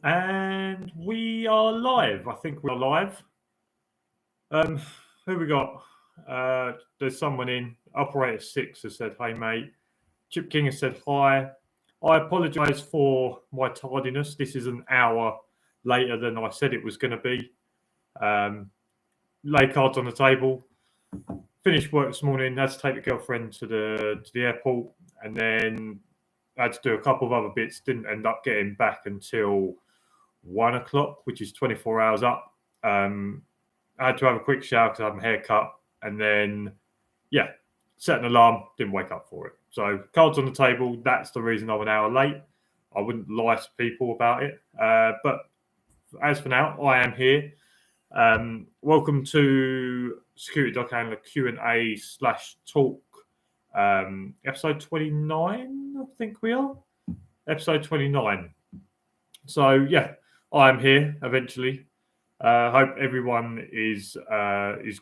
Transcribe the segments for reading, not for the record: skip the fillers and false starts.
And we are live. I think we are live. Who we got? There's someone in. Operator 6 has said, "Hey, mate." Chip King has said, "Hi. I apologise for my tardiness. This is an hour later than I said it was going to be. Lay cards on the table. Finished work this morning. Had to take the girlfriend to the airport, and then had to do a couple of other bits. Didn't end up getting back until 1 o'clock, which is 24 hours up. I had to have a quick shower because I had my hair cut, and then, set an alarm, didn't wake up for it. So, cards on the table, that's the reason I'm an hour late. I wouldn't lie to people about it. But as for now, I am here. Welcome to Security Dog Handler Q&A/talk, episode 29, I think we are. Episode 29. So, I am here eventually. Hope everyone is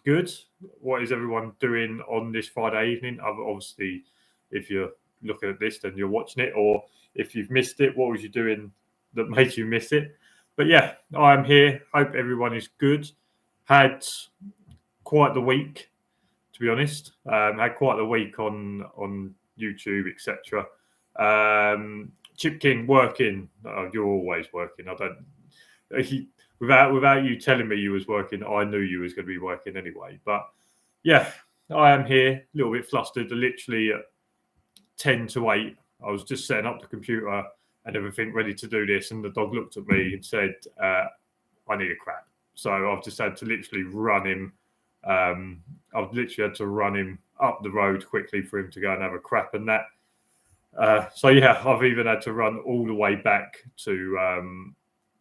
good. What is everyone doing on this Friday evening? Obviously, if you're looking at this, then you're watching it. Or if you've missed it, what was you doing that made you miss it? But I am here. Hope everyone is good. Had quite the week, to be honest. Had quite the week on YouTube, etc. Chip King working. You're always working. Without you telling me you was working, I knew you was going to be working anyway. But I am here, a little bit flustered. Literally at 10 to 8, I was just setting up the computer and everything ready to do this, and the dog looked at me and said, "I need a crap." So I've just had to literally run him. I've literally had to run him up the road quickly for him to go and have a crap and that. I've even had to run all the way back to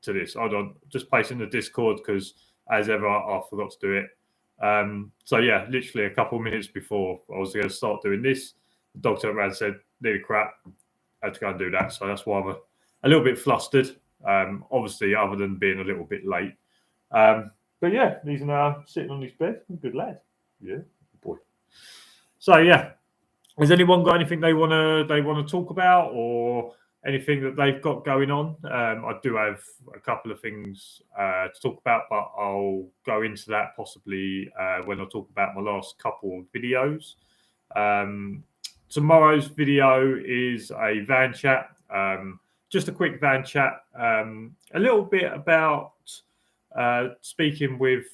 this. Hold on, just placing the Discord because, as ever, I forgot to do it. Literally a couple of minutes before I was going to start doing this, the dog turned around and said, "Need a crap." I had to go and do that. So that's why I'm a little bit flustered, obviously, other than being a little bit late. He's now sitting on his bed. Good lad. Yeah, good boy. So, has anyone got anything they want to talk about, or anything that they've got going on? I do have a couple of things to talk about, but I'll go into that possibly when I talk about my last couple of videos. Tomorrow's video is a van chat, just a quick van chat, a little bit about speaking with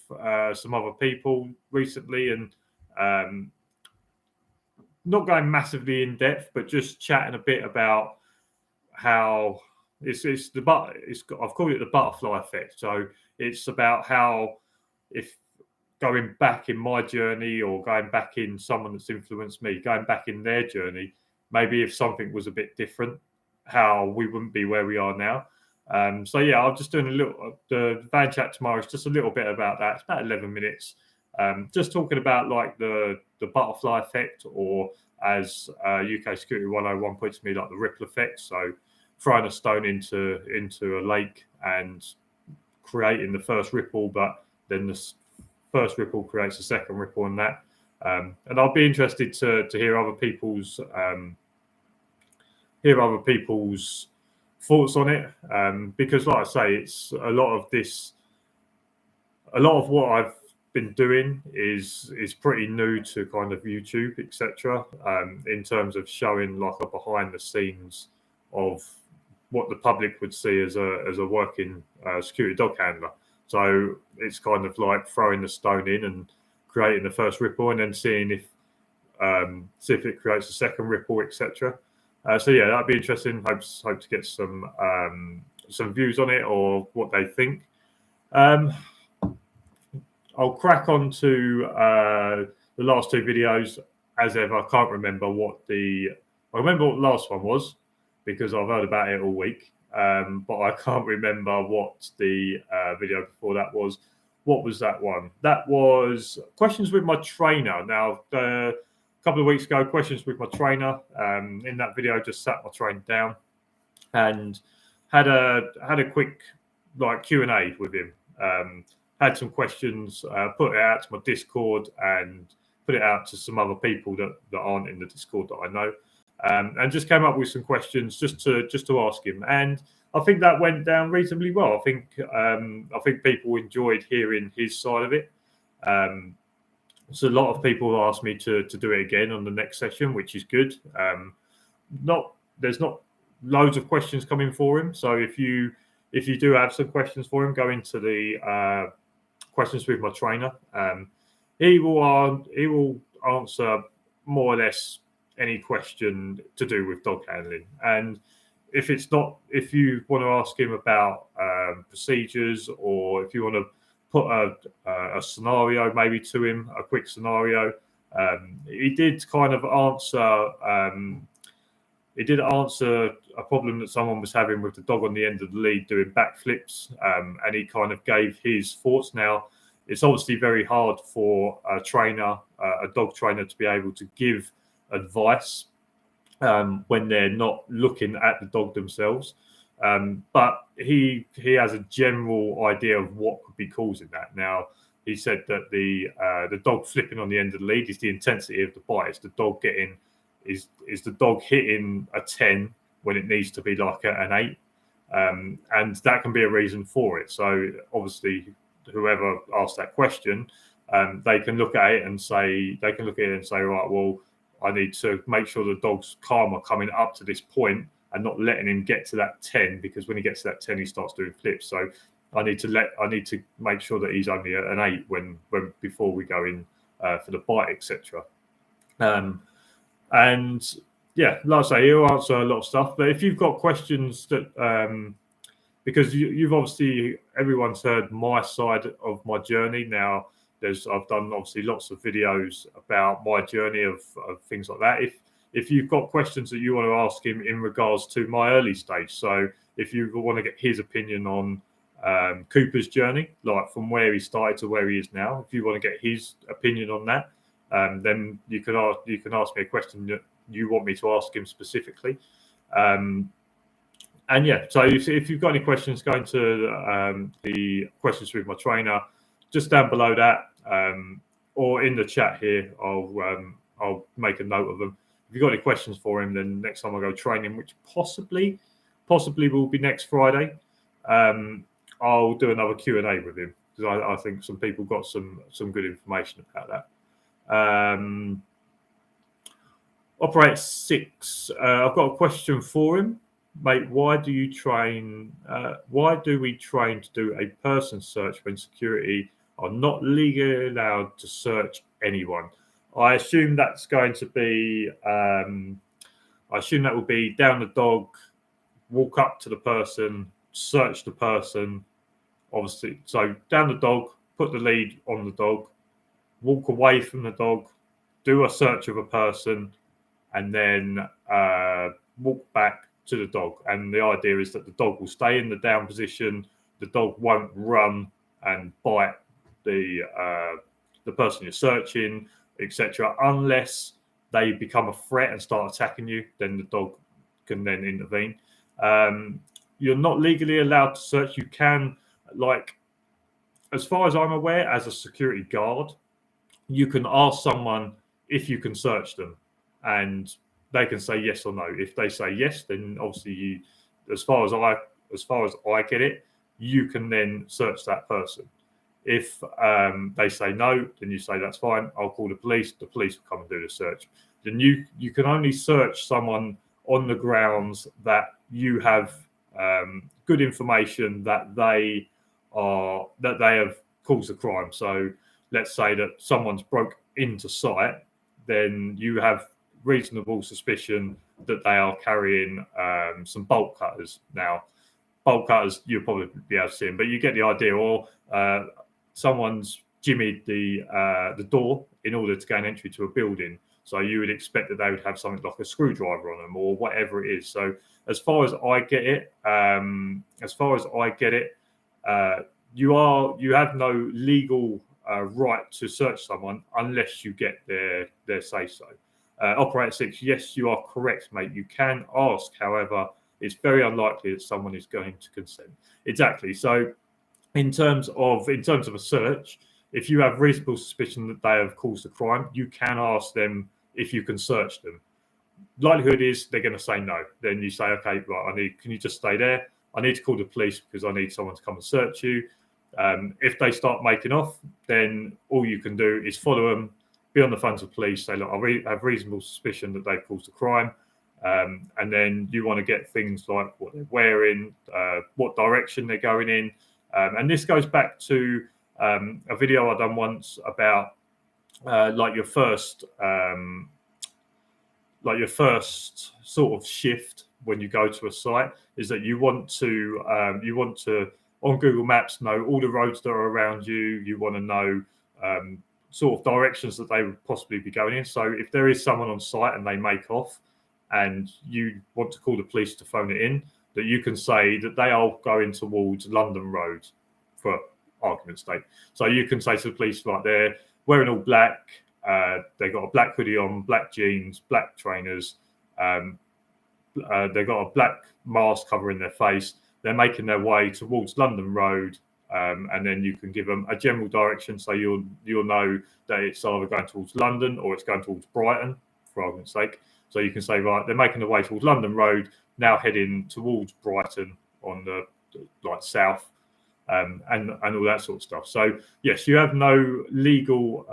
some other people recently, and not going massively in depth, but just chatting a bit about how I've called it the butterfly effect. So it's about how, if going back in my journey or going back in someone that's influenced me, going back in their journey, maybe if something was a bit different, how we wouldn't be where we are now. I'm just doing the van chat tomorrow is just a little bit about that. It's about 11 minutes. Just talking about like the butterfly effect, or as UK Security 101 puts me, like the ripple effect. So throwing a stone into a lake and creating the first ripple, but then the first ripple creates a second ripple, and that. And I'll be interested to hear other people's thoughts on it, because, like I say, it's a lot of what I've been doing is pretty new to kind of YouTube, etc. In terms of showing like a behind the scenes of what the public would see as a working security dog handler. So it's kind of like throwing the stone in and creating the first ripple, and then seeing if it creates a second ripple, etc. That'd be interesting. Hope to get some views on it or what they think. I'll crack on to the last two videos. As ever, I can't remember I remember what the last one was because I've heard about it all week. But I can't remember what the video before that was. What was that one? That was questions with my trainer. Now, a couple of weeks ago, questions with my trainer. In that video, I just sat my trainer down and had a quick like Q&A with him. Had some questions, put it out to my Discord and put it out to some other people that aren't in the Discord that I know, and just came up with some questions just to ask him. And I think that went down reasonably well. I think people enjoyed hearing his side of it. So a lot of people asked me to do it again on the next session, which is good. There's not loads of questions coming for him. So if you do have some questions for him, go into the questions with my trainer. He will answer more or less any question to do with dog handling. And if you want to ask him about procedures, or if you want to put a scenario maybe to him, a quick scenario, he did kind of answer. He did answer a problem that someone was having with the dog on the end of the lead doing backflips, and he kind of gave his thoughts. Now, it's obviously very hard for a dog trainer, to be able to give advice when they're not looking at the dog themselves. But he has a general idea of what could be causing that. Now, he said that the dog flipping on the end of the lead is the intensity of the bite. It's the dog is the dog hitting a 10 when it needs to be like an 8, and that can be a reason for it. So obviously, whoever asked that question, they can look at it and say, right, well, I need to make sure the dog's karma coming up to this point and not letting him get to that 10, because when he gets to that 10, he starts doing flips. So I need to make sure that he's only an 8 when before we go in for the bite, etc. And yeah, like I say, he'll answer a lot of stuff. But if you've got questions that, because you've obviously, everyone's heard my side of my journey. Now, I've done obviously lots of videos about my journey of things like that. If you've got questions that you want to ask him in regards to my early stage, so if you want to get his opinion on Cooper's journey, like from where he started to where he is now, if you want to get his opinion on that, then you can ask me a question that you want me to ask him specifically. And yeah, so if you've got any questions, go into the questions with my trainer, just down below that, or in the chat here. I'll make a note of them. If you've got any questions for him, then next time I go training, which possibly will be next Friday, I'll do another Q&A with him, because I think some people got some good information about that. Operator 6, I've got a question for him. Mate, why do we train to do a person search when security are not legally allowed to search anyone? I assume that's going to be, that will be down the dog, walk up to the person, search the person, obviously. So down the dog, put the lead on the dog, walk away from the dog, do a search of a person, and then walk back to the dog. And the idea is that the dog will stay in the down position. The dog won't run and bite the person you're searching, etc., unless they become a threat and start attacking you. Then the dog can then intervene. You're not legally allowed to search. You can, like, as far as I'm aware, as a security guard, you can ask someone if you can search them, and they can say yes or no. If they say yes, then obviously as far as I get it, you can then search that person. If they say no, then you say that's fine, I'll call the police. The police will come and do the search. Then you can only search someone on the grounds that you have good information that they have caused a crime. So let's say that someone's broke into site, then you have reasonable suspicion that they are carrying some bolt cutters. Now, bolt cutters, you'll probably be able to see them, but you get the idea. Or someone's jimmied the door in order to gain entry to a building. So you would expect that they would have something like a screwdriver on them or whatever it is. So as far as I get it, you have no legal right to search someone unless you get their say so. Operator 6, yes, you are correct, mate. You can ask, however, it's very unlikely that someone is going to consent. Exactly. So in terms of a search, if you have reasonable suspicion that they have caused a crime, you can ask them if you can search them. Likelihood is they're going to say no. Then you say, okay, right, can you just stay there? I need to call the police because I need someone to come and search you. If they start making off, then all you can do is follow them, be on the phone to the police, say, look, I have reasonable suspicion that they've caused a crime. And then you want to get things like what they're wearing, what direction they're going in. And this goes back to a video I done once about like your first sort of shift when you go to a site is that you want to on Google Maps know all the roads that are around you. You want to know sort of directions that they would possibly be going in. So if there is someone on site and they make off and you want to call the police to phone it in, that you can say that they are going towards London Road, for argument's sake. So you can say to the police, right, they're wearing all black, they've got a black hoodie on, black jeans, black trainers, they've got a black mask covering their face, they're making their way towards London Road, and then you can give them a general direction, so you'll know that it's either going towards London or it's going towards Brighton, for argument's sake. So you can say, right, they're making their way towards London Road, now heading towards Brighton on the like south, and all that sort of stuff. So yes, you have no legal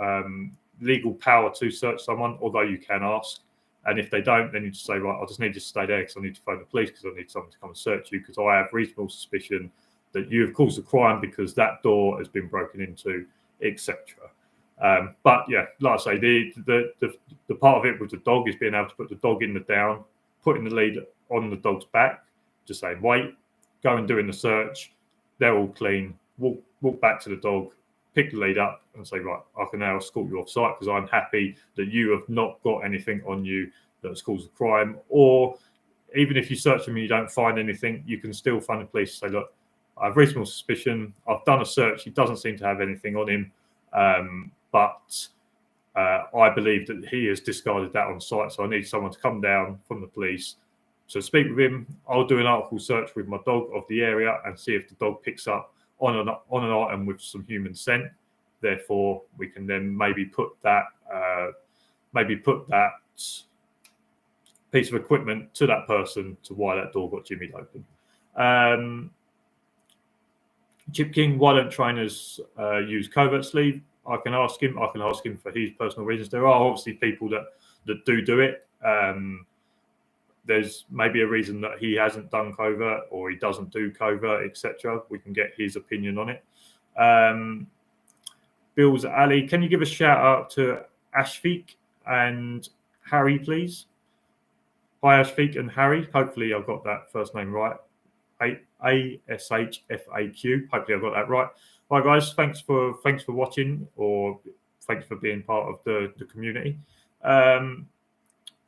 power to search someone, although you can ask. And if they don't, then you just say, right, I just need you to stay there because I need to phone the police because I need someone to come and search you because I have reasonable suspicion that you have caused a crime because that door has been broken into, etc. But yeah, like I say, the part of it with the dog is being able to put the dog in the down, putting the lead on the dog's back, just saying, wait, go and doing the search. They're all clean. Walk back to the dog, pick the lead up and say, right, I can now escort you off site because I'm happy that you have not got anything on you that has caused a crime. Or even if you search them and you don't find anything, you can still phone the police and say, look, I have reasonable suspicion. I've done a search. He doesn't seem to have anything on him. But I believe that he has discarded that on site. So I need someone to come down from the police to speak with him. I'll do an article search with my dog of the area and see if the dog picks up on an item with some human scent. Therefore, we can then maybe put that piece of equipment to that person to why that door got jimmied open. Chip King, why don't trainers use covert sleeve? I can ask him for his personal reasons. There are obviously people that do it. There's maybe a reason that he hasn't done covert or he doesn't do covert, etc. We can get his opinion on it. Bill's Ali, can you give a shout out to Ashfaq and Harry, please? Hi, Ashfaq and Harry. Hopefully, I've got that first name right. ASHFAQ. Hopefully, I've got that right. Hi, guys. Thanks for watching, or thanks for being part of the community.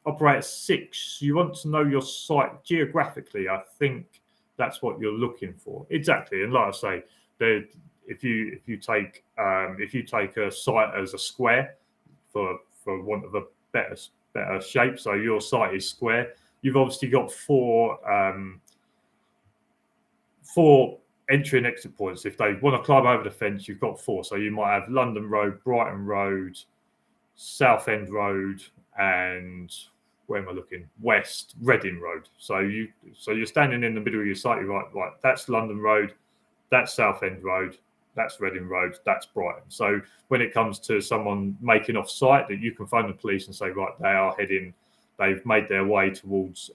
Operator 6, you want to know your site geographically. I think that's what you're looking for. Exactly. And like I say, if you take a site as a square, for want of a better shape, so your site is square, you've obviously got four entry and exit points. If they want to climb over the fence, you've got four. So you might have London Road, Brighton Road, Southend Road, and where am I looking? West Reading Road. So you're standing in the middle of your site. You're right. That's London Road, that's Southend Road, that's Reading Road, that's Brighton. So when it comes to someone making off site, that you can phone the police and say, right, they've made their way towards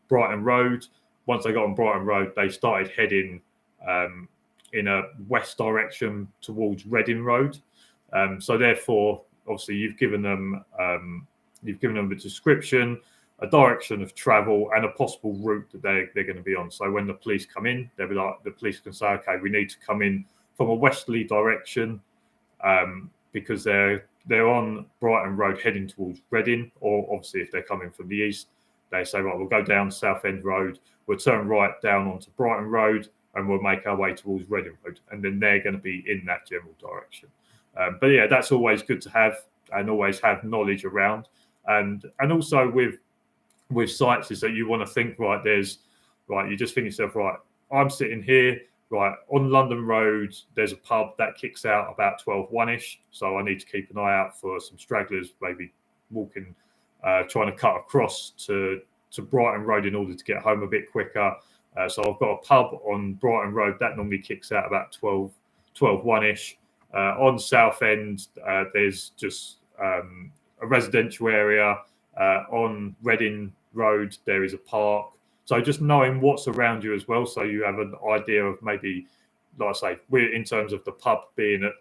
Brighton Road. Once they got on Brighton Road, they started heading in a west direction towards Reading Road. So therefore, obviously, you've given them a description, a direction of travel, and a possible route that they're going to be on. So when the police come in, they'll be like, the police can say, okay, we need to come in from a westerly direction because they're on Brighton Road heading towards Reading. Or obviously, if they're coming from the east, they say, right, we'll go down Southend Road, we'll turn right down onto Brighton Road, and we'll make our way towards Reading Road. And then they're going to be in that general direction. But yeah, that's always good to have and always have knowledge around. And also with sites is that you want to think, you just think yourself, right, I'm sitting here, right, on London Road, there's a pub that kicks out about 12:01-ish. So I need to keep an eye out for some stragglers, maybe walking, trying to cut across to Brighton Road in order to get home a bit quicker. So I've got a pub on Brighton Road that normally kicks out about 1-ish. On Southend, there's just a residential area. On Reading Road, there is a park. So just knowing what's around you as well, so you have an idea of maybe, like I say, we're in terms of the pub being at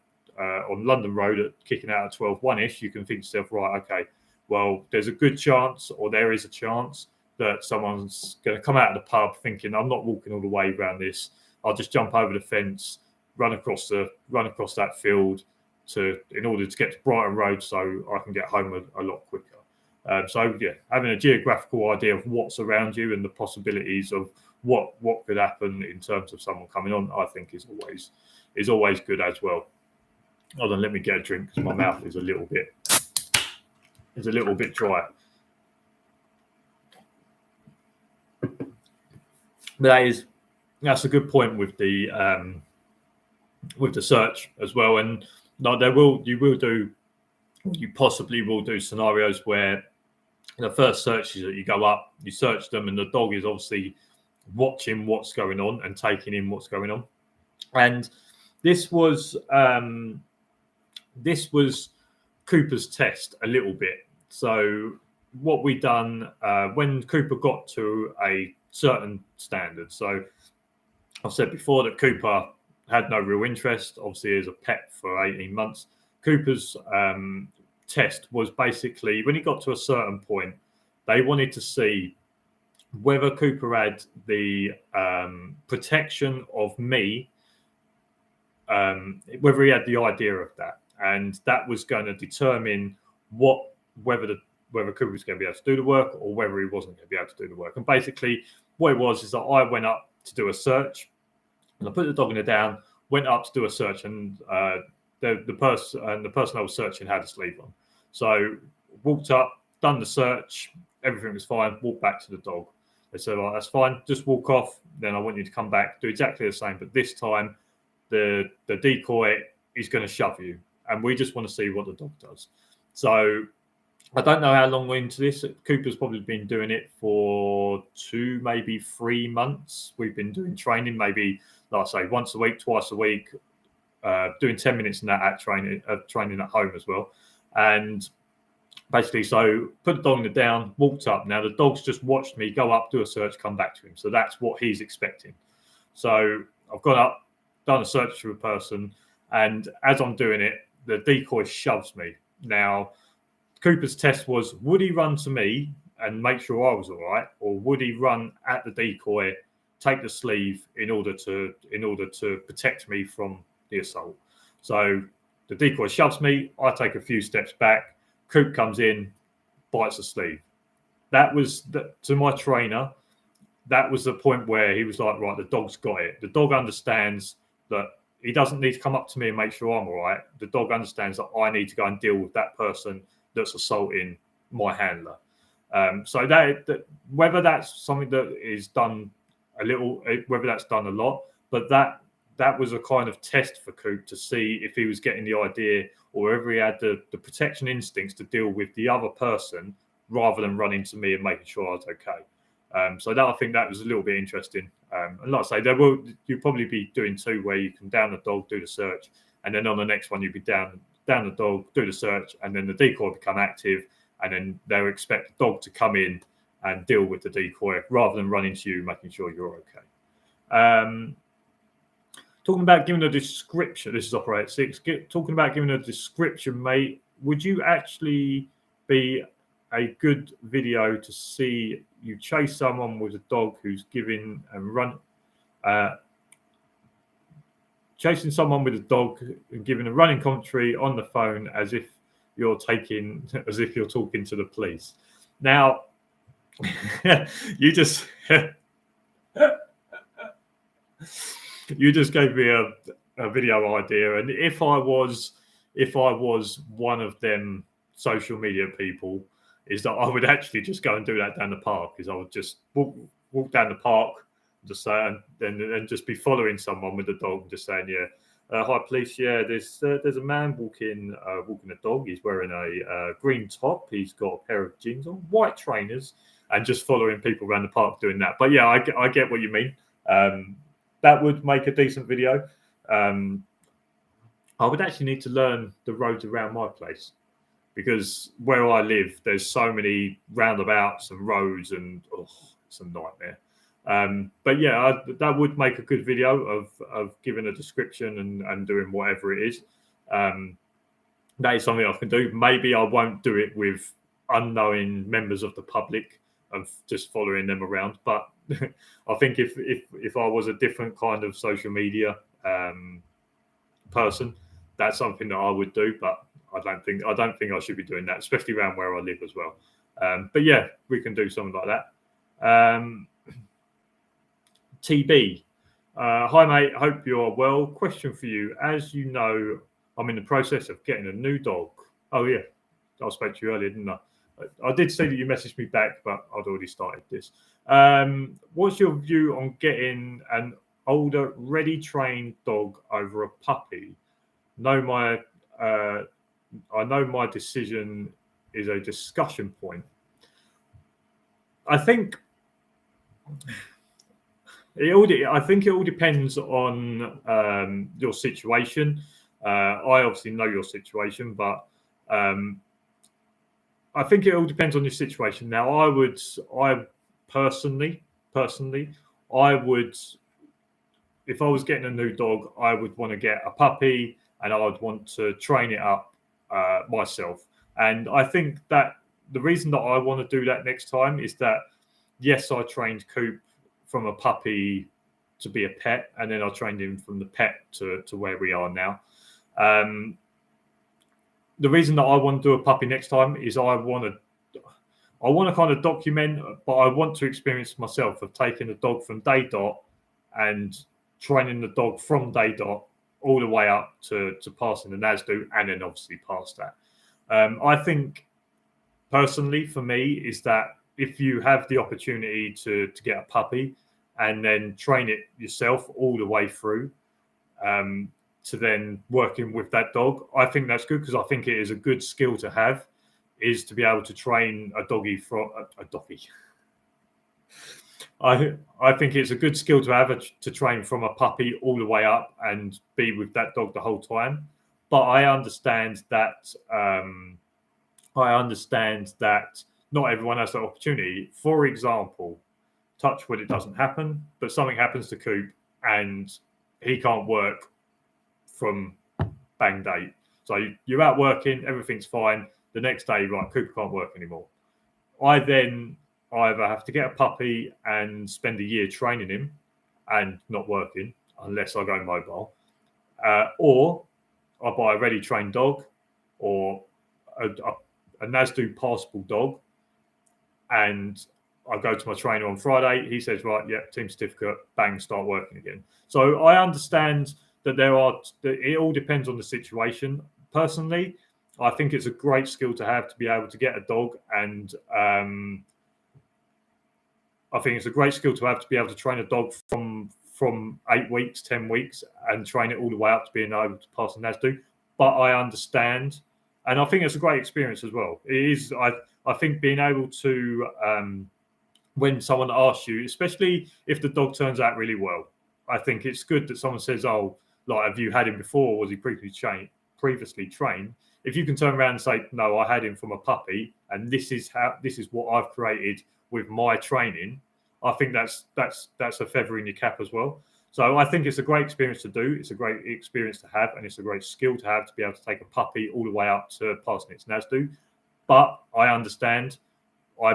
on London Road at kicking out at 1-ish, you can think to yourself, right, okay, well, there's a good chance, or there is a chance that someone's going to come out of the pub thinking, I'm not walking all the way around this. I'll just jump over the fence, run across that field in order to get to Brighton Road, so I can get home a lot quicker. So yeah, having a geographical idea of what's around you and the possibilities of what could happen in terms of someone coming on, I think is always good as well. Hold on, let me get a drink because my mouth is a little bit dry. But that's a good point with the search as well. And no, you possibly will do scenarios where the first searches that you go up, you search them, and the dog is obviously watching what's going on and taking in what's going on. And this was Cooper's test a little bit. So what we done when Cooper got to a certain standard. So I've said before that Cooper had no real interest, obviously, as a pet for 18 months. Cooper's test was basically when he got to a certain point, they wanted to see whether Cooper had the protection of me, whether he had the idea of that. And that was going to determine whether Cooper was going to be able to do the work or whether he wasn't going to be able to do the work. And basically what it was is that I went up to do a search and I put the dog in the down, went up to do a search, and the person I was searching had a sleeve on. So walked up, done the search, everything was fine, walked back to the dog. They said, "Well, that's fine, just walk off. Then I want you to come back, do exactly the same, but this time the decoy is going to shove you, and we just want to see what the dog does." So I don't know how long we're into this. Cooper's probably been doing it for 2, maybe 3 months. We've been doing training, maybe, like I say, once a week, twice a week, doing 10 minutes in that at training at home as well. And basically, so put the dog in the down, walked up. Now the dog's just watched me go up, do a search, come back to him. So that's what he's expecting. So I've gone up, done a search for a person, and as I'm doing it, the decoy shoves me. Now, Cooper's test was, would he run to me and make sure I was all right, or would he run at the decoy, take the sleeve in order to protect me from the assault? So the decoy shoves me, I take a few steps back, Coop comes in, bites the sleeve. That was, to my trainer, that was the point where he was like, right, the dog's got it. The dog understands that he doesn't need to come up to me and make sure I'm all right. The dog understands that I need to go and deal with that person that's assaulting my handler. So that whether that's something that is done a little, whether that's done a lot, but that was a kind of test for Coop to see if he was getting the idea or whether he had the protection instincts to deal with the other person rather than running to me and making sure I was okay. So I think that was a little bit interesting. And like I say, you'll probably be doing 2 where you can down the dog, do the search, and then on the next one you'll be down the dog, do the search, and then the decoy become active, and then they'll expect the dog to come in and deal with the decoy rather than running to you, making sure you're okay. Talking about giving a description, this is Operator 6, talking about giving a description, mate, would you actually be a good video to see you chase someone with a dog who's giving and run, chasing someone with a dog and giving a running commentary on the phone as if you're talking to the police. Now, you just gave me a video idea, and if I was one of them social media people, is that I would actually just go and do that down the park. Is I would just walk down the park, just say, and then just be following someone with the dog, just saying, yeah, hi police, yeah, there's a man walking a dog. He's wearing a green top. He's got a pair of jeans on, white trainers, and just following people around the park doing that. But yeah, I get what you mean. That would make a decent video. I would actually need to learn the roads around my place, because where I live, there's so many roundabouts and roads, and it's a nightmare. But yeah, that would make a good video of giving a description and doing whatever it is. That is something I can do. Maybe I won't do it with unknown members of the public, of just following them around. But I think if I was a different kind of social media person, that's something that I would do. But I don't think I should be doing that, especially around where I live as well. But yeah, we can do something like that. TB, hi mate, hope you're well. Question for you: as you know, I'm in the process of getting a new dog. Oh yeah, I spoke to you earlier, didn't I? I did see that you messaged me back, but I'd already started this. What's your view on getting an older, ready-trained dog over a puppy? I know my decision is a discussion point. I think it all depends on your situation. I obviously know your situation, but I think it all depends on your situation. Now, I personally, I would, if I was getting a new dog, I would want to get a puppy, and I would want to train it up myself. And I think that the reason that I want to do that next time is that, yes, I trained Coop from a puppy to be a pet, and then I trained him from the pet to where we are now. The reason that I want to do a puppy next time is I want to kind of document, but I want to experience myself of taking the dog from day dot and training the dog from day dot all the way up to passing the NASDO, and then obviously past that. I think personally for me is that if you have the opportunity to get a puppy and then train it yourself all the way through, to then working with that dog, I think that's good, because I think it is a good skill to have, is to be able to train a doggy from a doggy. I think it's a good skill to have, to train from a puppy all the way up and be with that dog the whole time. But I understand that not everyone has that opportunity. For example, touch wood, it doesn't happen, but something happens to Coop and he can't work from bang date. So you're out working, everything's fine. The next day, right, Coop can't work anymore. I then either have to get a puppy and spend a year training him and not working unless I go mobile, or I buy a ready trained dog or a NASDO passable dog, and I go to my trainer on Friday. He says, right, yeah, team certificate, bang, start working again. So I understand that it all depends on the situation. Personally, I think it's a great skill to have, to be able to get a dog, and I think it's a great skill to have, to be able to train a dog from 8 weeks, 10 weeks, and train it all the way up to being able to pass the NASDO. But I understand, and I think it's a great experience as well. It is. I think being able to, when someone asks you, especially if the dog turns out really well, I think it's good that someone says, "Oh, like, have you had him before? Was he previously trained?" If you can turn around and say, "No, I had him from a puppy, and this is what I've created with my training," I think that's a feather in your cap as well. So I think it's a great experience to do. It's a great experience to have, and it's a great skill to have, to be able to take a puppy all the way up to passing its NASDO. But I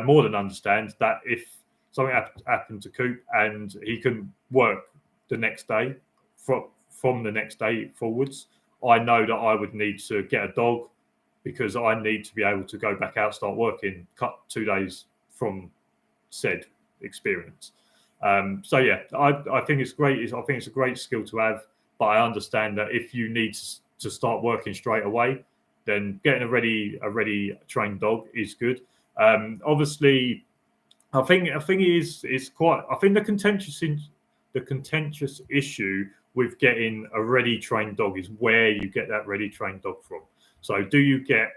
more than understand that if something happened to Coop and he can work the next day, from the next day forwards, I know that I would need to get a dog, because I need to be able to go back out, start working, cut 2 days from said experience. So yeah, I think it's great. I think it's a great skill to have, but I understand that if you need to start working straight away, then getting a ready trained dog is good. Obviously, I think the contentious issue with getting a ready trained dog is where you get that ready trained dog from. So do you get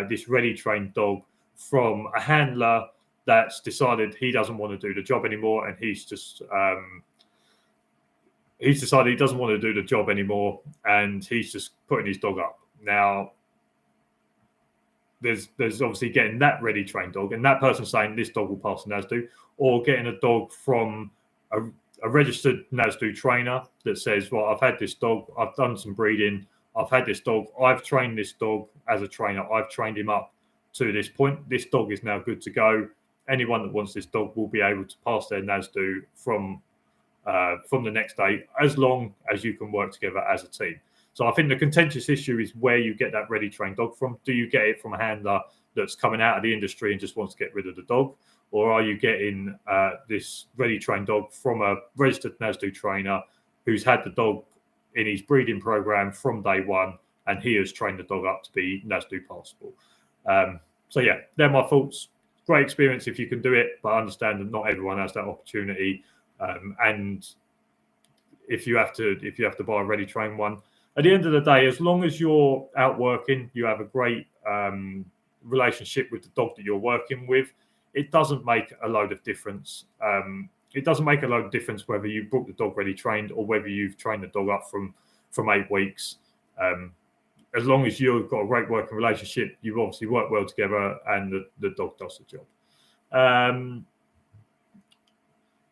this ready trained dog from a handler that's decided he doesn't want to do the job anymore, and he's decided he doesn't want to do the job anymore, and he's just putting his dog up. Now, there's obviously getting that ready trained dog, and that person saying this dog will pass the NASDO, or getting a dog from a registered NASDO trainer that says, well, I've had this dog, I've done some breeding, I've had this dog, I've trained this dog as a trainer, I've trained him up to this point, this dog is now good to go. Anyone that wants this dog will be able to pass their NASDO from the next day, as long as you can work together as a team. So I think the contentious issue is where you get that ready trained dog from. Do you get it from a handler that's coming out of the industry and just wants to get rid of the dog? Or are you getting this ready trained dog from a registered NASDO trainer who's had the dog in his breeding program from day one, and he has trained the dog up to be NASDO passable? So yeah, they're my thoughts. Great experience if you can do it, but I understand that not everyone has that opportunity. And if you have to buy a ready trained one, at the end of the day, as long as you're out working, you have a great relationship with the dog that you're working with, it doesn't make a load of difference. It doesn't make a load of difference whether you brought the dog ready trained or whether you've trained the dog up from 8 weeks. As long as you've got a great working relationship, you obviously work well together, and the dog does the job.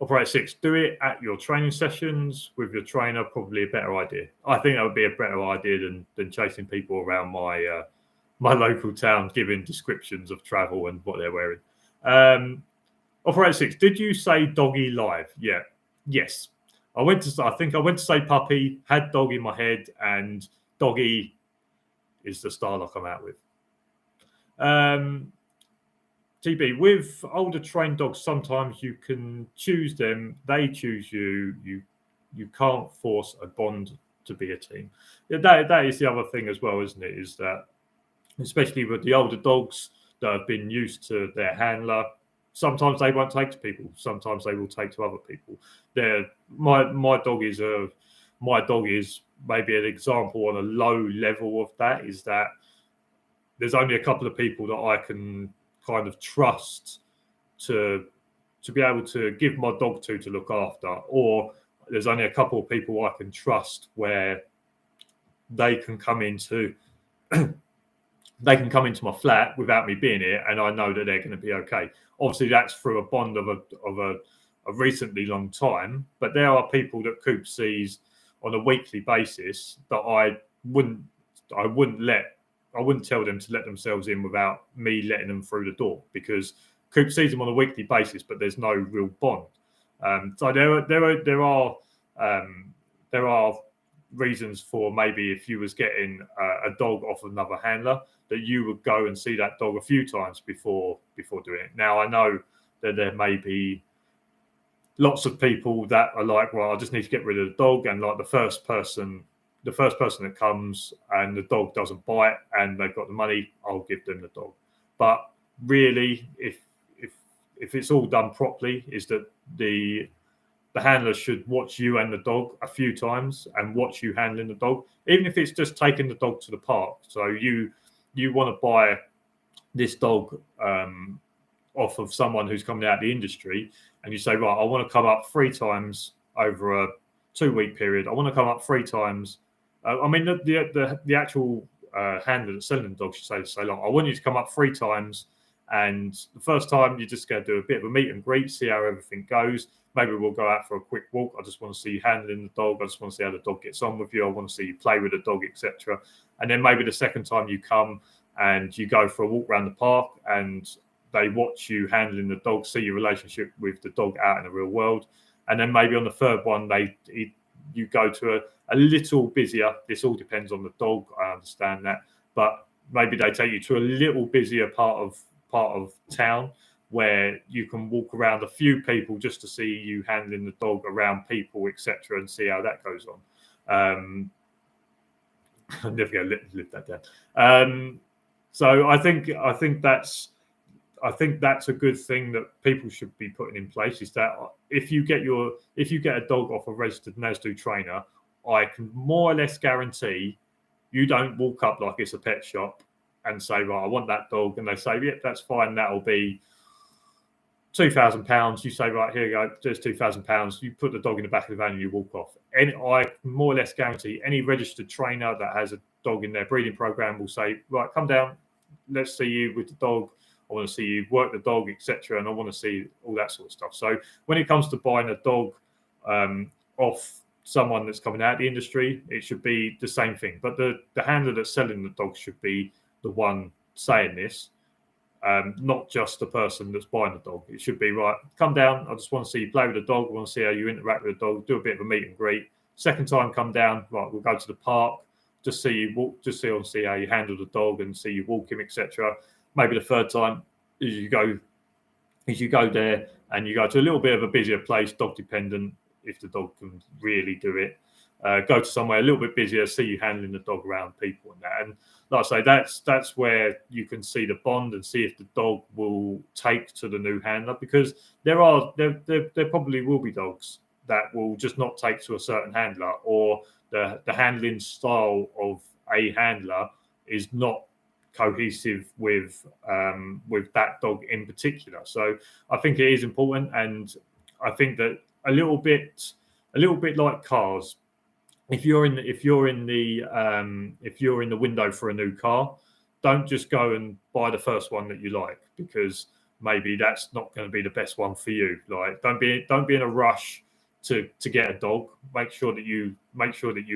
Operator 6, do it at your training sessions with your trainer, probably a better idea. I think that would be a better idea than chasing people around my local town, giving descriptions of travel and what they're wearing. Operator 6, did you say doggy live? Yeah. Yes. I think I went to say puppy, had dog in my head, and doggy is the style I come out with. TB, with older trained dogs, sometimes you can choose them, they choose you. You can't force a bond to be a team. Yeah, that is the other thing as well, isn't it? Is that especially with the older dogs that have been used to their handler, sometimes they won't take to people. Sometimes they will take to other people. My dog is maybe an example on a low level of that. Is that there's only a couple of people that I can kind of trust to be able to give my dog to look after, or there's only a couple of people I can trust where they can come into my flat without me being here, and I know that they're going to be okay. Obviously, that's through a bond of a recently long time, but there are people that Coop sees on a weekly basis that I wouldn't tell them to let themselves in without me letting them through the door, because Coop sees them on a weekly basis, but there's no real bond. So there are reasons for maybe if you was getting a dog off another handler, that you would go and see that dog a few times before doing it. Now, I know that there may be lots of people that are like, well, I just need to get rid of the dog, and like the first person that comes and the dog doesn't bite and they've got the money, I'll give them the dog. But really, if it's all done properly, is that the handler should watch you and the dog a few times and watch you handling the dog, even if it's just taking the dog to the park. So you want to buy this dog off of someone who's coming out of the industry, and you say, right, I want to come up 3 times over a 2-week period. I want to come up 3 times. The actual handler that's selling the dog should say so long. I want you to come up 3 times, and the first time you're just going to do a bit of a meet and greet, see how everything goes. Maybe we'll go out for a quick walk. I just want to see you handling the dog. I just want to see how the dog gets on with you. I want to see you play with the dog, etc. And then maybe the second time you come and you go for a walk around the park, and they watch you handling the dog, see your relationship with the dog out in the real world. And then maybe on the third one, you go to a little busier. This all depends on the dog. I understand that, but maybe they take you to a little busier part of town where you can walk around a few people just to see you handling the dog around people, etc., and see how that goes on. I'm never going to live that down. So I think that's a good thing that people should be putting in place, is that if you get a dog off a registered NASDO trainer, I can more or less guarantee you don't walk up like it's a pet shop and say, right, I want that dog, and they say, yep, that's fine, that'll be £2,000. You say, right, here you go, there's £2,000. You put the dog in the back of the van and you walk off. And I more or less guarantee any registered trainer that has a dog in their breeding program will say, right, come down, let's see you with the dog. I want to see you work the dog, etc. And I want to see all that sort of stuff. So when it comes to buying a dog off someone that's coming out of the industry, it should be the same thing. But the handler that's selling the dog should be the one saying this, not just the person that's buying the dog. It should be, right, come down, I just want to see you play with the dog, I want to see how you interact with the dog, do a bit of a meet and greet. Second time, come down, right, we'll go to the park, just see you walk, just see how you handle the dog and see you walk him, etc. Maybe the third time is you go there and you go to a little bit of a busier place, dog dependent, if the dog can really do it. Go to somewhere a little bit busier, see you handling the dog around people and that. And like I say, that's where you can see the bond and see if the dog will take to the new handler, because there probably will be dogs that will just not take to a certain handler, or the handling style of a handler is not cohesive with that dog in particular. So I think it is important, and I think that a little bit like cars. If you're in the window for a new car, don't just go and buy the first one that you like, because maybe that's not going to be the best one for you. Like, don't be in a rush to get a dog. Make sure that you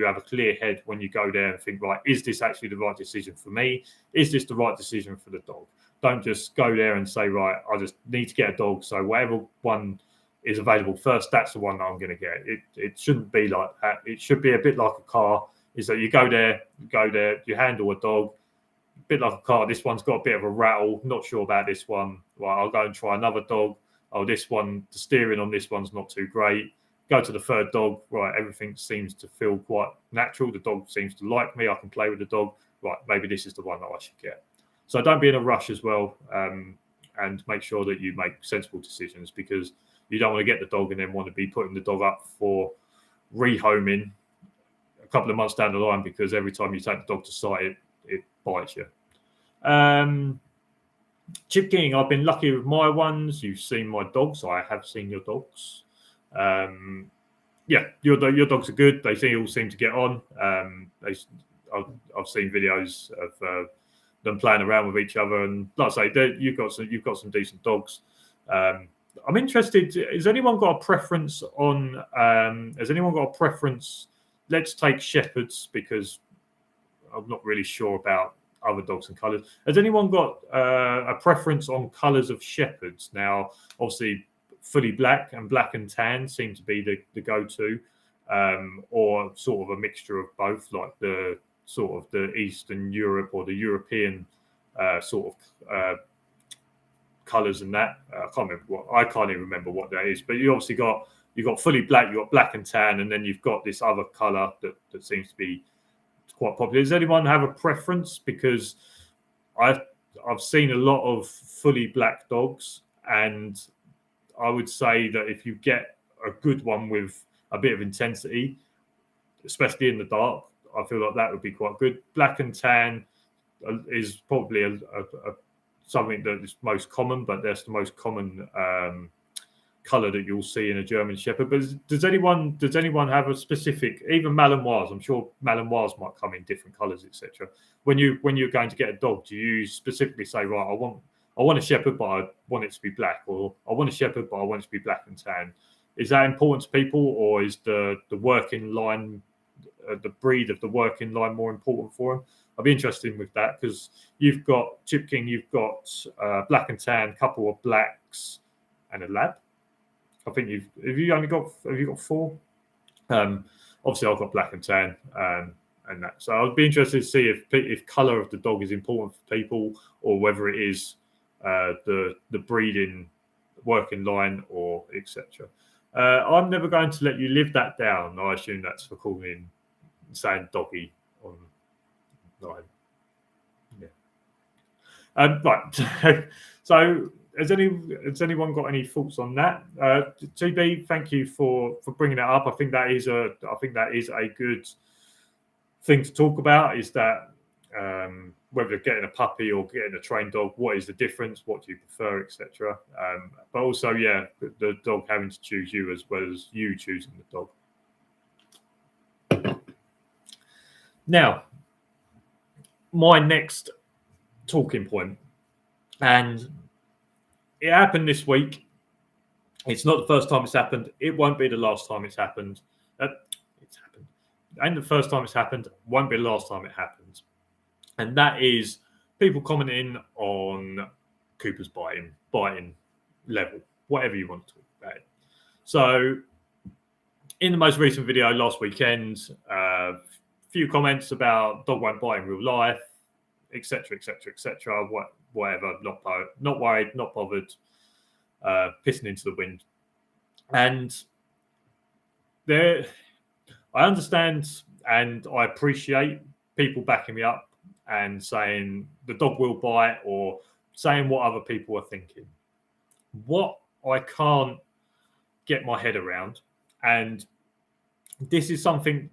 have a clear head when you go there and think, right, is this actually the right decision for me? Is this the right decision for the dog? Don't just go there and say, right, I just need to get a dog, so whatever one is available first, that's the one that I'm going to get. It shouldn't be like that. It should be a bit like a car, is that you go there, you handle a dog, a bit like a car. This one's got a bit of a rattle, not sure about this one. Right, I'll go and try another dog. Oh, this one, the steering on this one's not too great. Go to the third dog. Right, everything seems to feel quite natural. The dog seems to like me. I can play with the dog. Right, maybe this is the one that I should get. So don't be in a rush as well, and make sure that you make sensible decisions, because you don't want to get the dog and then want to be putting the dog up for rehoming a couple of months down the line, because every time you take the dog to sight, it bites you. Chip King, I've been lucky with my ones. You've seen my dogs. I have seen your dogs. Yeah, your dogs are good. They all seem to get on. I've seen videos of them playing around with each other, and like I say, you've got some decent dogs. I'm interested. Has anyone got a preference on? Let's take shepherds, because I'm not really sure about other dogs and colours. Has anyone got a preference on colours of shepherds? Now, obviously, fully black and tan seem to be the go-to, or sort of a mixture of both, like the Eastern Europe or the European sort of colours and that. I can't even remember what that is. But you've got fully black, you've got black and tan, and then you've got this other colour that seems to be quite popular. Does anyone have a preference? Because I've seen a lot of fully black dogs, and I would say that if you get a good one with a bit of intensity, especially in the dark, I feel like that would be quite good. Black and tan is probably something that is most common, but that's the most common colour that you'll see in a German Shepherd. But does anyone have a specific, even Malinois? I'm sure Malinois might come in different colours, etc. When you're going to get a dog, do you specifically say, right, I want a Shepherd, but I want it to be black, or I want a Shepherd, but I want it to be black and tan? Is that important to people, or is the working line, the breed of the working line, more important for them? I'd be interested with that, because you've got Chip King, you've got black and tan, couple of blacks, and a lab. I think have you got four? Obviously, I've got black and tan, and that. So I'd be interested to see if colour of the dog is important for people, or whether it is the breeding working line, or etc. I'm never going to let you live that down. I assume that's for saying doggy on. Right. Yeah. Right. So, has anyone got any thoughts on that? TB, thank you for bringing that up. I think that is a good thing to talk about. Is that whether getting a puppy or getting a trained dog, what is the difference? What do you prefer, etc. But also, the dog having to choose you as well as you choosing the dog. Now, my next talking point, and it happened this week. It's not the first time it's happened. It won't be the last time it's happened. It's happened. And the first time it's happened won't be the last time it happens. And that is people commenting on Cooper's biting level, whatever you want to talk about it. So in the most recent video last weekend, a few comments about dog won't bite in real life, etc., whatever, not worried, not bothered, pissing into the wind. And I understand and I appreciate people backing me up and saying the dog will bite or saying what other people are thinking. What I can't get my head around, and this is something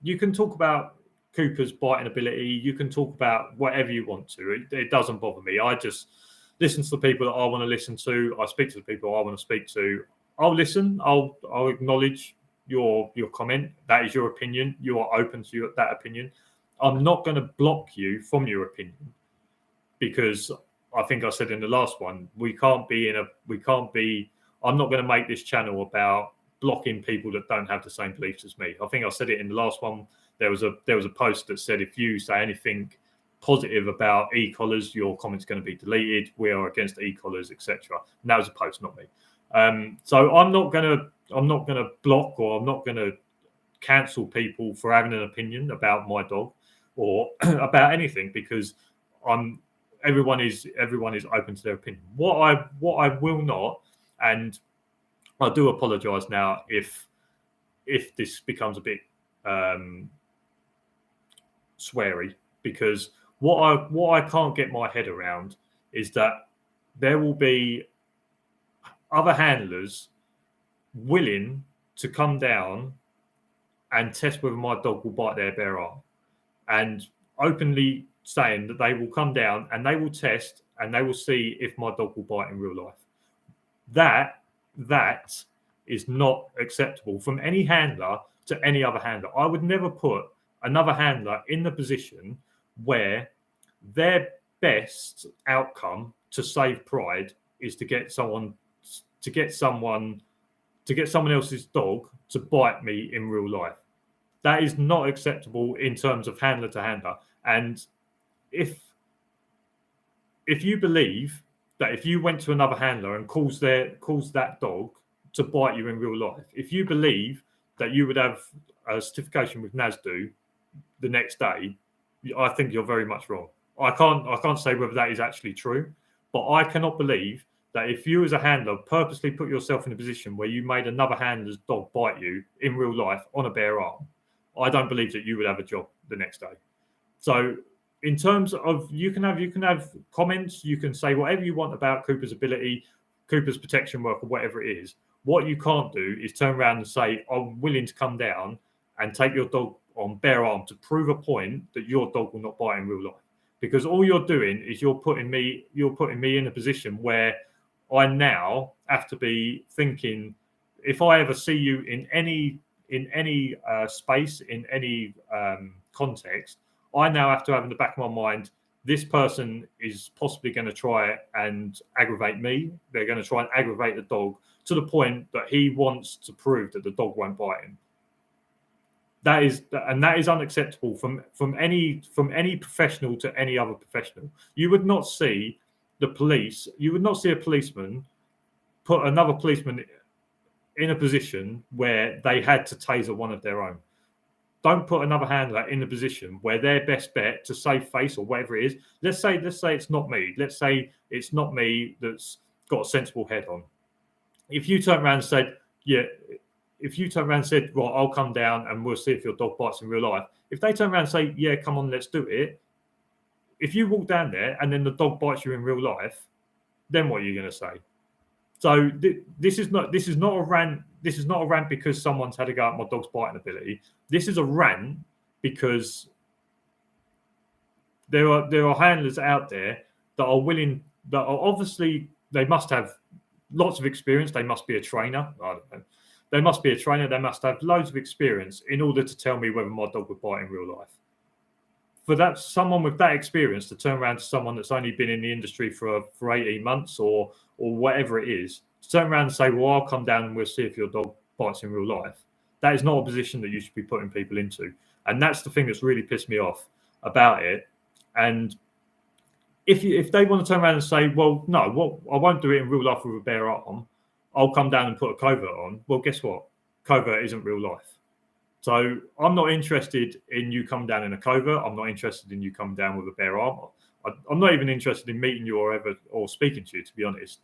you can talk about Cooper's biting ability, you can talk about whatever you want to. It doesn't bother me. I just listen to the people that I want to listen to. I speak to the people I want to speak to. I'll listen. I'll acknowledge your comment. That is your opinion. You are open to that opinion. I'm not going to block you from your opinion because I think I said in the last one, I'm not going to make this channel about blocking people that don't have the same beliefs as me. I think I said it in the last one. There was a post that said if you say anything positive about e-collars, your comment's going to be deleted. We are against e-collars, etc. And that was a post, not me. So I'm not going to block or I'm not going to cancel people for having an opinion about my dog or about anything because everyone is open to their opinion. What I will not, and I do apologise now if this becomes a bit sweary, because what I can't get my head around is that there will be other handlers willing to come down and test whether my dog will bite their bare arm, and openly saying that they will come down and they will test and they will see if my dog will bite in real life. That is not acceptable from any handler to any other handler. I would never put another handler in the position where their best outcome to save pride is to get someone else's dog to bite me in real life. That is not acceptable in terms of handler to handler. And if you believe that if you went to another handler and caused that dog to bite you in real life, if you believe that you would have a certification with NASDU the next day, I think you're very much wrong. I can't say whether that is actually true, but I cannot believe that if you as a handler purposely put yourself in a position where you made another handler's dog bite you in real life on a bare arm, I don't believe that you would have a job the next day. So in terms of you can have comments, you can say whatever you want about Cooper's ability, Cooper's protection work, or whatever it is. What you can't do is turn around and say, I'm willing to come down and take your dog on bare arm to prove a point that your dog will not bite in real life. Because all you're doing is you're putting me in a position where I now have to be thinking, if I ever see you in any space, in any context, I now have to have in the back of my mind, this person is possibly going to try and aggravate me. They're going to try and aggravate the dog to the point that he wants to prove that the dog won't bite him. That is unacceptable from any professional to any other professional. You would not see a policeman put another policeman in a position where they had to taser one of their own. Don't put another handler in a position where their best bet to save face or whatever it is. Let's say it's not me. Let's say it's not me that's got a sensible head on. If you turn around and said, right, I'll come down and we'll see if your dog bites in real life. If they turn around and say, yeah, come on, let's do it. If you walk down there and then the dog bites you in real life, then what are you going to say? So this is not a rant. This is not a rant because someone's had a go at my dog's biting ability. This is a rant because there are handlers out there that are willing, that are obviously, they must have lots of experience. They must be a trainer. I don't know. They must be a trainer. They must have loads of experience in order to tell me whether my dog would bite in real life. For that, someone with that experience to turn around to someone that's only been in the industry for 18 months or whatever it is, to turn around and say, well, I'll come down and we'll see if your dog bites in real life. That is not a position that you should be putting people into. And that's the thing that's really pissed me off about it. And if they want to turn around and say, well, no, I won't do it in real life with a bare arm, I'll come down and put a covert on. Well, guess what? Covert isn't real life. So I'm not interested in you come down in a covert. I'm not interested in you come down with a bare arm. I'm not even interested in meeting you or speaking to you, to be honest.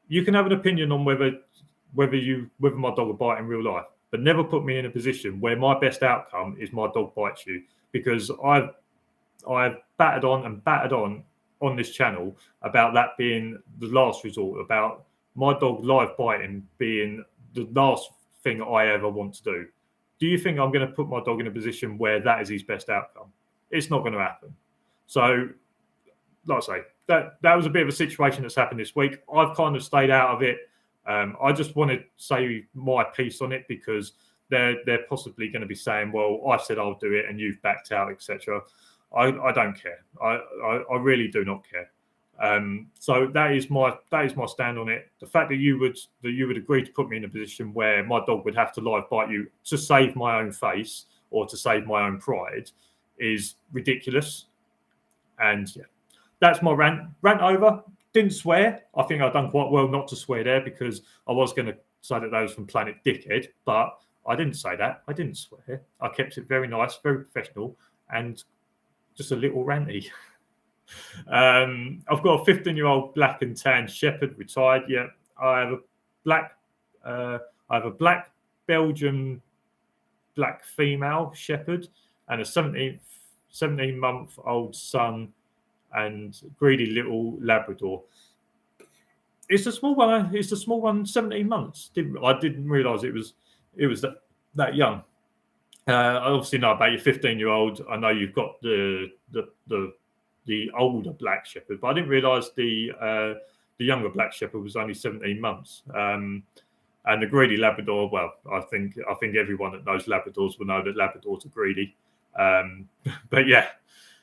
You can have an opinion on whether my dog will bite in real life, but never put me in a position where my best outcome is my dog bites you, because I've battered on this channel about that being the last resort, about my dog live biting being the last thing I ever want to do. Do you think I'm going to put my dog in a position where that is his best outcome? It's not going to happen. So, like I say, that was a bit of a situation that's happened this week. I've kind of stayed out of it. I just want to say my piece on it, because they're possibly going to be saying, well, I said I'll do it and you've backed out, etc. I don't care. I really do not care. So that is my stand on it. The fact that you would agree to put me in a position where my dog would have to live bite you to save my own face or to save my own pride is ridiculous. And yeah, that's my rant over. Didn't swear. I think I've done quite well not to swear there, because I was going to say that was from Planet Dickhead, but I didn't say that. I didn't swear. I kept it very nice, very professional, and just a little ranty. I've got a 15-year-old black and tan shepherd, retired. Yeah, I have a black Belgian black female shepherd and a 17-month-old son and greedy little Labrador. It's a small one. 17 months. I didn't realise it was that young. I obviously know about your 15-year-old. I know you've got the older black shepherd, but I didn't realise the younger black shepherd was only 17 months. And the greedy Labrador, well, I think everyone that knows Labradors will know that Labradors are greedy. But yeah,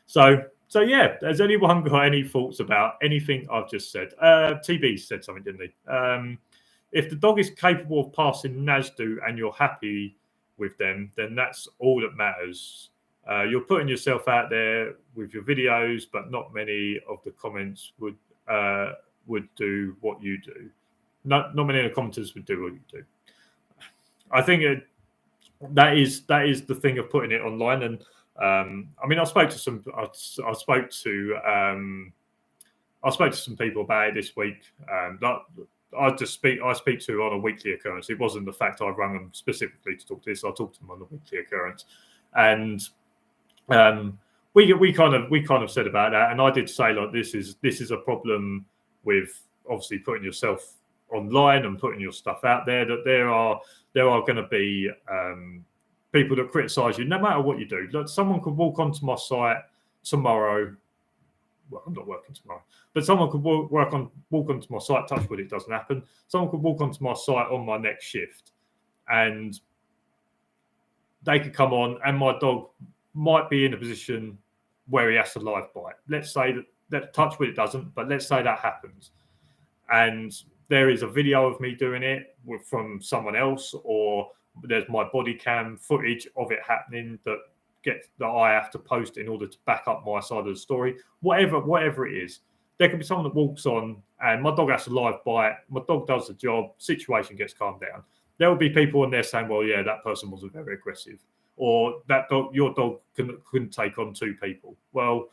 so yeah. Has anyone got any thoughts about anything I've just said? TB said something, didn't he? If the dog is capable of passing NASDU and you're happy with them, then that's all that matters. You're putting yourself out there with your videos, but not many of the comments would do what you do. Not many of the commenters would do what you do. I think that is the thing of putting it online. And I mean, I spoke to some people about it this week. I speak to on a weekly occurrence. It wasn't the fact I rang them specifically to talk to this. I talked to them on a weekly occurrence, and we kind of said about that. And I did say, like, this is a problem with obviously putting yourself online and putting your stuff out there. That there are going to be people that criticise you no matter what you do. Like, someone could walk onto my site tomorrow. Well, I'm not working tomorrow, but someone could walk onto my site. Touch wood, it doesn't happen. Someone could walk onto my site on my next shift, and they could come on, and my dog might be in a position where he has to live bite. Let's say that touch wood, it doesn't, but let's say that happens, and there is a video of me doing it from someone else, or there's my body cam footage of it happening that I have to post in order to back up my side of the story. Whatever it is, there can be someone that walks on and my dog has to live bite. My dog does the job. Situation gets calmed down. There will be people in there saying, "Well, yeah, that person wasn't very aggressive," or your dog couldn't take on two people. Well,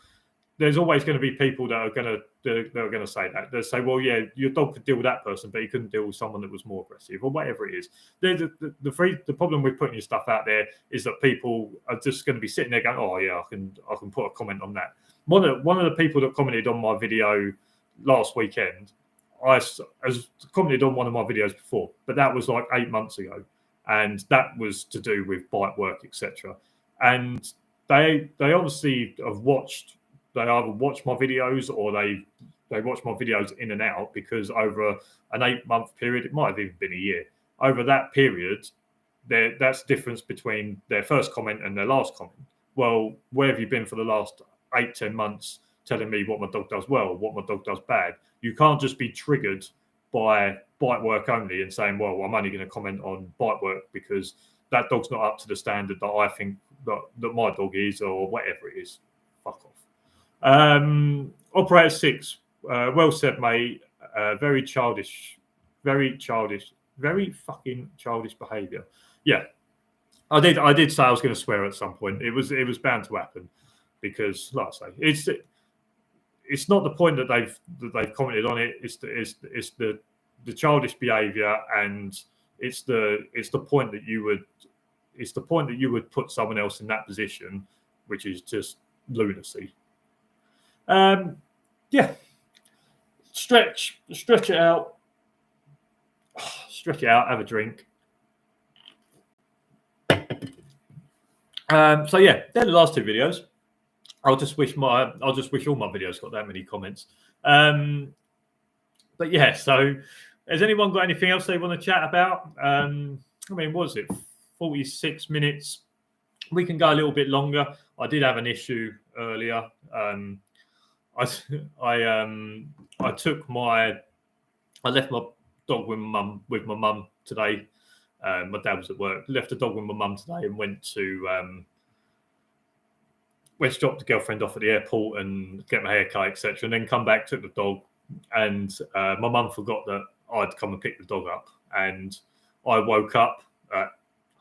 there's always going to be people that are going to say that. They'll say, "Well, yeah, your dog could deal with that person, but he couldn't deal with someone that was more aggressive," or whatever it is. The problem with putting your stuff out there is that people are just going to be sitting there going, "Oh, yeah, I can put a comment on that." One of the people that commented on my video last weekend, I commented on one of my videos before, but that was like 8 months ago, and that was to do with bite work, etc. And they obviously have watched either watch my videos or they watch my videos in and out, because over an 8-month period, it might have even been a year. Over that period, that's the difference between their first comment and their last comment. Well, where have you been for the last 8-10 months telling me what my dog does well, what my dog does bad? You can't just be triggered by bite work only and saying, well, I'm only going to comment on bite work because that dog's not up to the standard that I think that my dog is, or whatever it is. Fuck off. Operator 6, well said, mate. Very childish, very fucking childish behaviour. Yeah, I did say I was going to swear at some point. It was bound to happen, because, like I say, it's not the point that they've commented on it. It's the childish behaviour, and it's the point that you would put someone else in that position, which is just lunacy. Yeah, stretch it out, have a drink. So yeah, they're the last 2 videos. I'll just wish all my videos got that many comments. But yeah, so has anyone got anything else they want to chat about? I mean, what was it? 46 minutes. We can go a little bit longer. I did have an issue earlier. I left my dog with my mum today. My dad was at work. Left the dog with my mum today and went to drop the girlfriend off at the airport and get my hair cut, etc. And then come back, took the dog, and my mum forgot that I'd come and pick the dog up. And I woke up at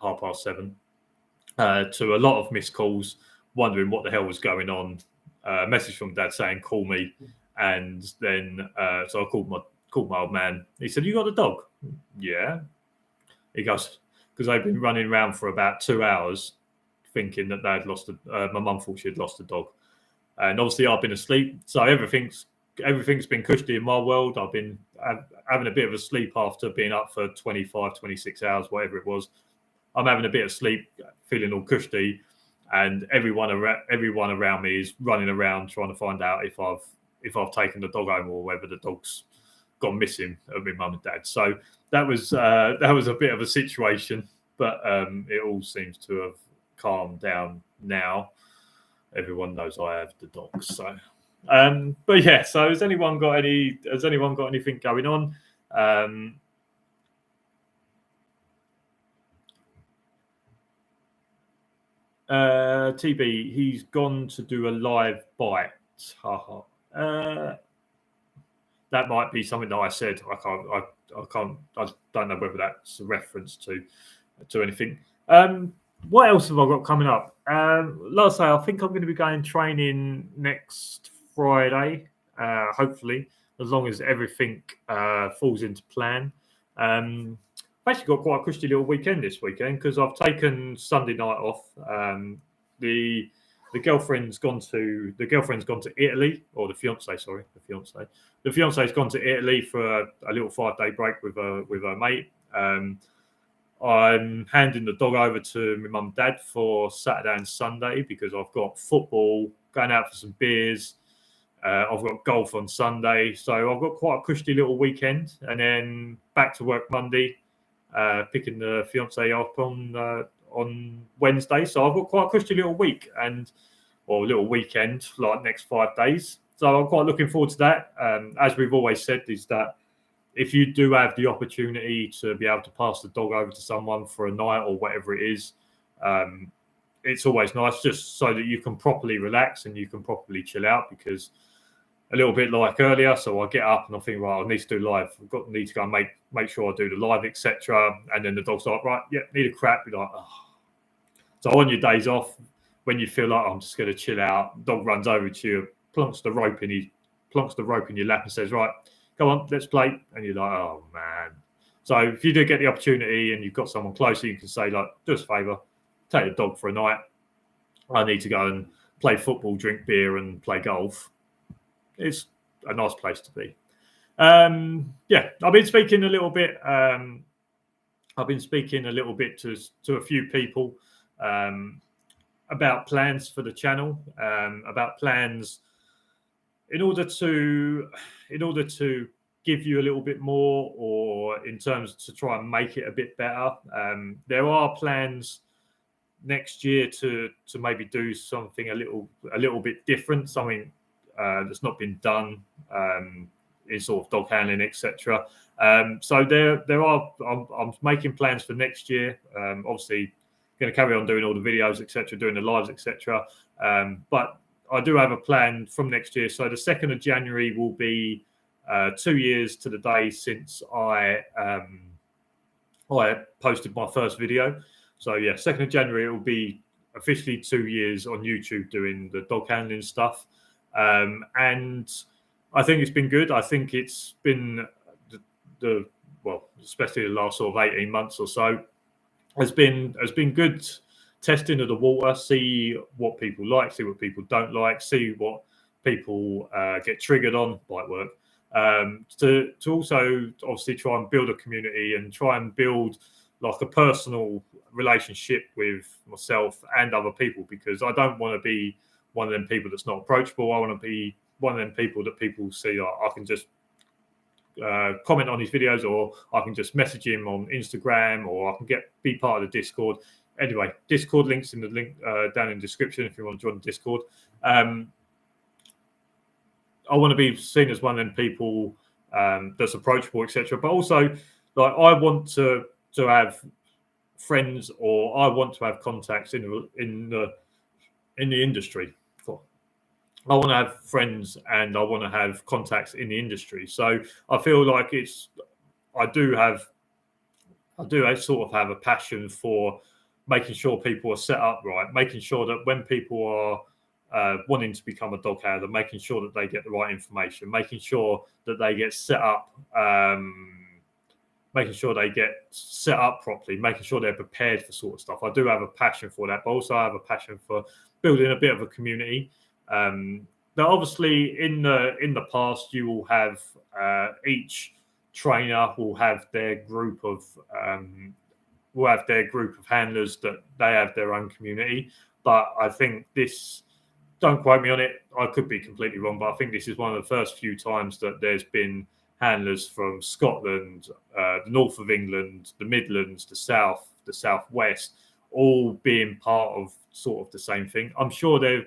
7:30 to a lot of missed calls, wondering what the hell was going on. A message from Dad saying, "Call me," and then so I called my old man. He said, "You got the dog?" Yeah. He goes, because they've been running around for about 2 hours, thinking that they had lost my mum thought she had lost the dog, and obviously I've been asleep, so everything's been cushy in my world. I've been having a bit of a sleep after being up for 25, 26 hours, whatever it was. I'm having a bit of sleep, feeling all cushy, and everyone around me is running around trying to find out if I've taken the dog home or whether the dog's gone missing of my mum and dad. So that was a bit of a situation, but it all seems to have calmed down now. Everyone knows I have the dogs. So but yeah, so has anyone got anything going on? TB, he's gone to do a live bite. That might be something that I said. I don't know whether that's a reference to anything. What else have I got coming up? Like I say, I think I'm going to be going training next Friday, hopefully, as long as everything falls into plan. I've actually got quite a cushy little weekend this weekend, because I've taken Sunday night off. The girlfriend's gone to Italy, or the fiance's gone to Italy for a little 5-day break with her mate. I'm handing the dog over to my mum and dad for Saturday and Sunday, because I've got football, going out for some beers. I've got golf on Sunday, so I've got quite a cushy little weekend, and then back to work Monday, picking the fiance up on Wednesday. So I've got quite a cushy little week or little weekend, like next 5 days. So I'm quite looking forward to that. As we've always said, is that if you do have the opportunity to be able to pass the dog over to someone for a night or whatever it is, it's always nice, just so that you can properly relax and you can properly chill out. Because a little bit like earlier, so I get up and I think, right, I need to do live. Need to go and make sure I do the live, etc. And then the dog's like, right, yeah, need a crap. You're like, oh. So on your days off, when you feel like I'm just going to chill out, dog runs over to you, plonks the rope in your lap and says, right, come on, let's play. And you're like, oh man. So if you do get the opportunity and you've got someone closer, you can say, like, do us a favour, take the dog for a night. I need to go and play football, drink beer and play golf. It's a nice place to be. Yeah, I've been speaking a little bit. To a few people about plans for the channel, about plans in order to give you a little bit more, or in terms to try and make it a bit better, there are plans next year to maybe do something a little bit different, something that's not been done in sort of dog handling, etc. So there are. I'm making plans for next year. Obviously, going to carry on doing all the videos, etc., doing the lives, etc. But I do have a plan from next year. So the 2nd of January will be 2 years to the day since I posted my first video. So yeah, 2nd of January it will be officially 2 years on YouTube doing the dog handling stuff, and I think it's been good. I think it's been well, especially the last sort of 18 months or so, has been good testing of the water, see what people like, see what people don't like, see what people get triggered on, might work. To also obviously try and build a community and try and build like a personal relationship with myself and other people, because I don't want to be one of them people that's not approachable. I want to be one of them people that people see I can just comment on his videos, or I can just message him on Instagram, or I can be part of the Discord. Anyway, Discord links in the link down in the description if you want to join the Discord. I want to be seen as one of them people that's approachable, etc. But also, like, I want to have friends, or I want to have contacts in the industry. I want to have friends and I want to have contacts in the industry. So I feel like I do sort of have a passion for making sure people are set up right, making sure that when people are wanting to become a dog handler, making sure that they get the right information, making sure that they get set up, making sure they get set up properly, making sure they're prepared for sort of stuff. I do have a passion for that, but also I have a passion for building a bit of a community. Now, obviously, in the past, you will have each trainer will have their group of handlers that they have their own community. But I think this, don't quote me on it, I could be completely wrong, but I think this is one of the first few times that there's been handlers from Scotland, the north of England, the Midlands, the south, the southwest, all being part of sort of the same thing. I'm sure there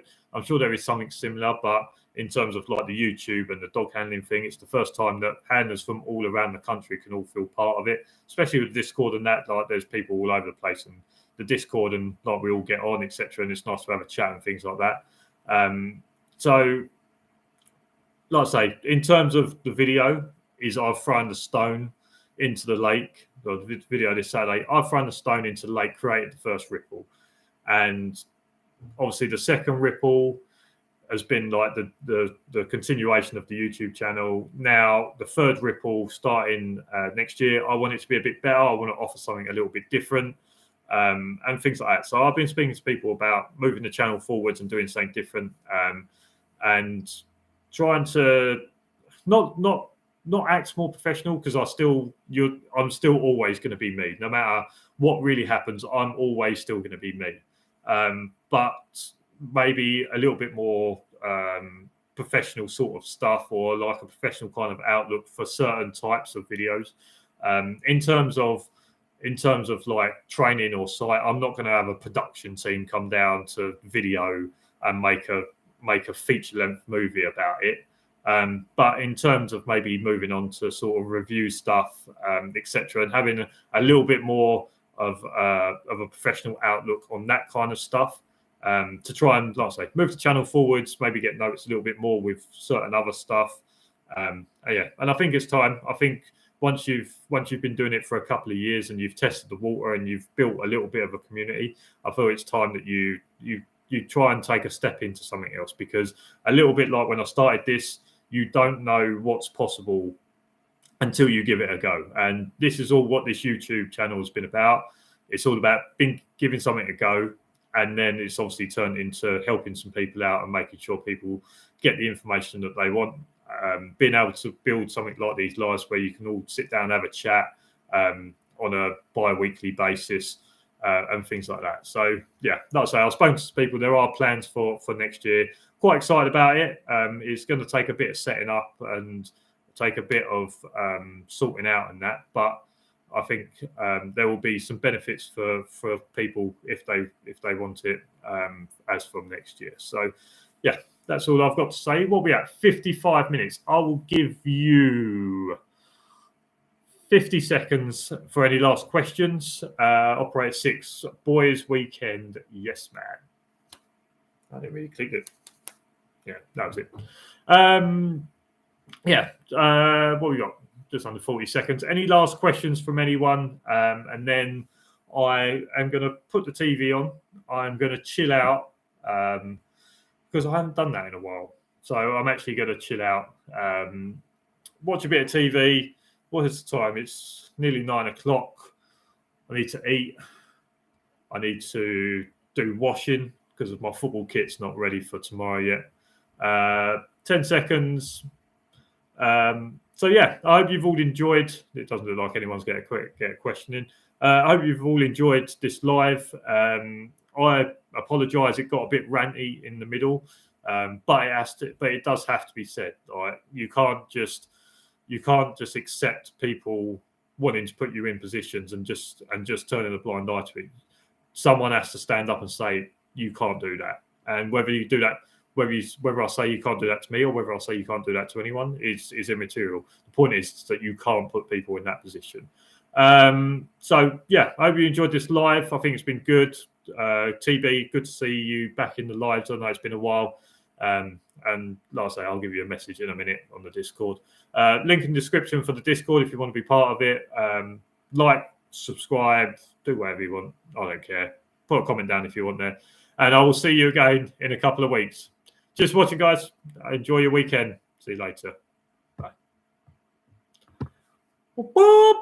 is something similar, but in terms of like the YouTube and the dog handling thing, it's the first time that handlers from all around the country can all feel part of it, especially with Discord and that. Like, there's people all over the place in the Discord, and like we all get on, etc. And it's nice to have a chat and things like that. So, like I say, in terms of the video, I've thrown the stone into the lake. The video this Saturday, I've thrown the stone into the lake, created the first ripple, and obviously the second ripple has been like the continuation of the YouTube channel. Now the third ripple starting next year, I want it to be a bit better. I want to offer something a little bit different, and things like that. So I've been speaking to people about moving the channel forwards and doing something different, and trying to not act more professional, because I'm still always going to be me. No matter what really happens, I'm always still going to be me. But maybe a little bit more professional sort of stuff, or like a professional kind of outlook for certain types of videos. In terms of like training or site, I'm not going to have a production team come down to video and make a feature length movie about it. But in terms of maybe moving on to sort of review stuff, etc., and having a little bit more of a professional outlook on that kind of stuff, to try and, like I say, move the channel forwards, maybe get noticed a little bit more with certain other stuff. Yeah, and I think it's time. I think once you've been doing it for a couple of years and you've tested the water and you've built a little bit of a community, I feel it's time that you try and take a step into something else, because a little bit like when I started this, you don't know what's possible until you give it a go. And this is all what this YouTube channel has been about. It's all about giving something a go. And then it's obviously turned into helping some people out and making sure people get the information that they want. Being able to build something like these lives where you can all sit down and have a chat on a bi-weekly basis, and things like that. So yeah, like I say, I've spoken to people. There are plans for next year. Quite excited about it. It's going to take a bit of setting up and take a bit of sorting out and that, but I think there will be some benefits for people if they want it as from next year. So yeah, that's all I've got to say. We'll be at 55 minutes. I will give you 50 seconds for any last questions. Operator 6, boys weekend, yes man. I didn't really click it. Yeah, that was it. What we got? Just under 40 seconds. Any last questions from anyone? And then I am going to put the TV on. I'm going to chill out because I haven't done that in a while. So I'm actually going to chill out, watch a bit of TV. What is the time? It's nearly 9 o'clock. I need to eat. I need to do washing because my football kit's not ready for tomorrow yet. 10 seconds. So yeah, I hope you've all enjoyed. It doesn't look like anyone's get a question in. I hope you've all enjoyed this live. I apologise; it got a bit ranty in the middle, but it does have to be said. Right? You can't just accept people wanting to put you in positions and just turning a blind eye to it. Someone has to stand up and say you can't do that, and whether you do that. Whether I say you can't do that to me or whether I say you can't do that to anyone is immaterial. The point is that you can't put people in that position. So yeah, I hope you enjoyed this live. I think it's been good. TB, good to see you back in the lives. I know it's been a while. And like I say, I'll give you a message in a minute on the Discord. Link in the description for the Discord if you want to be part of it. Like, subscribe, do whatever you want. I don't care. Put a comment down if you want there. And I will see you again in a couple of weeks. Just watching, guys. Enjoy your weekend. See you later. Bye. Boop, boop.